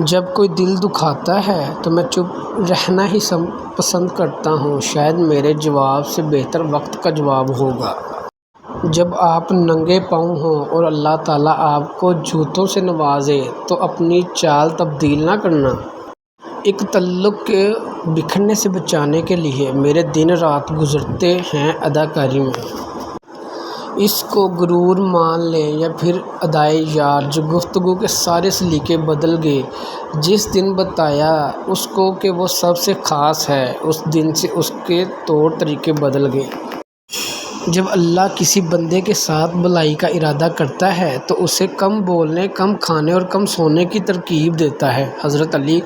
جب کوئی دل دکھاتا ہے تو میں چپ رہنا ہی پسند کرتا ہوں، شاید میرے جواب سے بہتر وقت کا جواب ہوگا۔ جب آپ ننگے پاؤں ہوں اور اللہ تعالیٰ آپ کو جوتوں سے نوازے تو اپنی چال تبدیل نہ کرنا۔ ایک تعلق کے بکھرنے سے بچانے کے لیے میرے دن رات گزرتے ہیں اداکاری میں۔ اس کو غرور مان لیں یا پھر ادائے یار جو گفتگو کے سارے سلیقے بدل گئے۔ جس دن بتایا اس کو کہ وہ سب سے خاص ہے، اس دن سے اس کے طور طریقے بدل گئے۔ جب اللہ کسی بندے کے ساتھ بھلائی کا ارادہ کرتا ہے تو اسے کم بولنے، کم کھانے اور کم سونے کی ترغیب دیتا ہے۔ حضرت علی: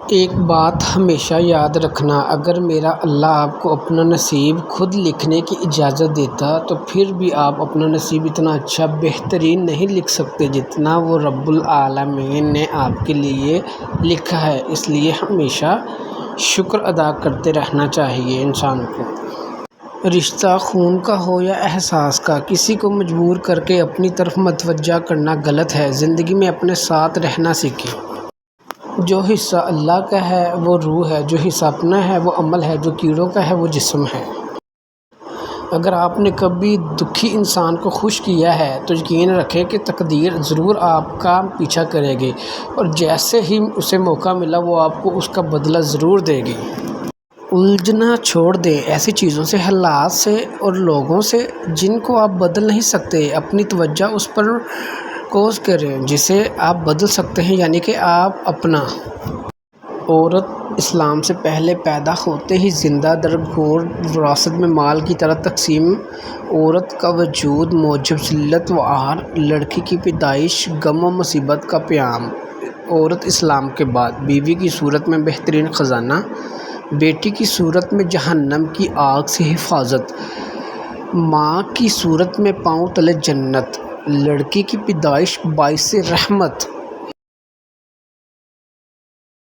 ایک بات ہمیشہ یاد رکھنا، اگر میرا اللہ آپ کو اپنا نصیب خود لکھنے کی اجازت دیتا تو پھر بھی آپ اپنا نصیب اتنا اچھا بہترین نہیں لکھ سکتے جتنا وہ رب العالمین نے آپ کے لیے لکھا ہے۔ اس لیے ہمیشہ شکر ادا کرتے رہنا چاہیے انسان کو۔ رشتہ خون کا ہو یا احساس کا، کسی کو مجبور کر کے اپنی طرف متوجہ کرنا غلط ہے۔ زندگی میں اپنے ساتھ رہنا سیکھیں۔ جو حصہ اللہ کا ہے وہ روح ہے، جو حصہ اپنا ہے وہ عمل ہے، جو کیڑوں کا ہے وہ جسم ہے۔ اگر آپ نے کبھی دکھی انسان کو خوش کیا ہے تو یقین رکھیں کہ تقدیر ضرور آپ کا پیچھا کرے گی اور جیسے ہی اسے موقع ملا وہ آپ کو اس کا بدلہ ضرور دے گی۔ الجھنا چھوڑ دیں ایسی چیزوں سے، حالات سے اور لوگوں سے جن کو آپ بدل نہیں سکتے۔ اپنی توجہ اس پر مرکوز کریں جسے آپ بدل سکتے ہیں، یعنی کہ آپ اپنا۔ عورت اسلام سے پہلے پیدا ہوتے ہی زندہ درگور وراثت میں مال کی طرح تقسیم۔ عورت کا وجود موجب ذلت و عار، لڑکی کی پیدائش غم و مصیبت کا پیام۔ عورت اسلام کے بعد بیوی کی صورت میں بہترین خزانہ، بیٹی کی صورت میں جہنم کی آگ سے حفاظت، ماں کی صورت میں پاؤں تلے جنت، لڑکی کی پیدائش باعث رحمت۔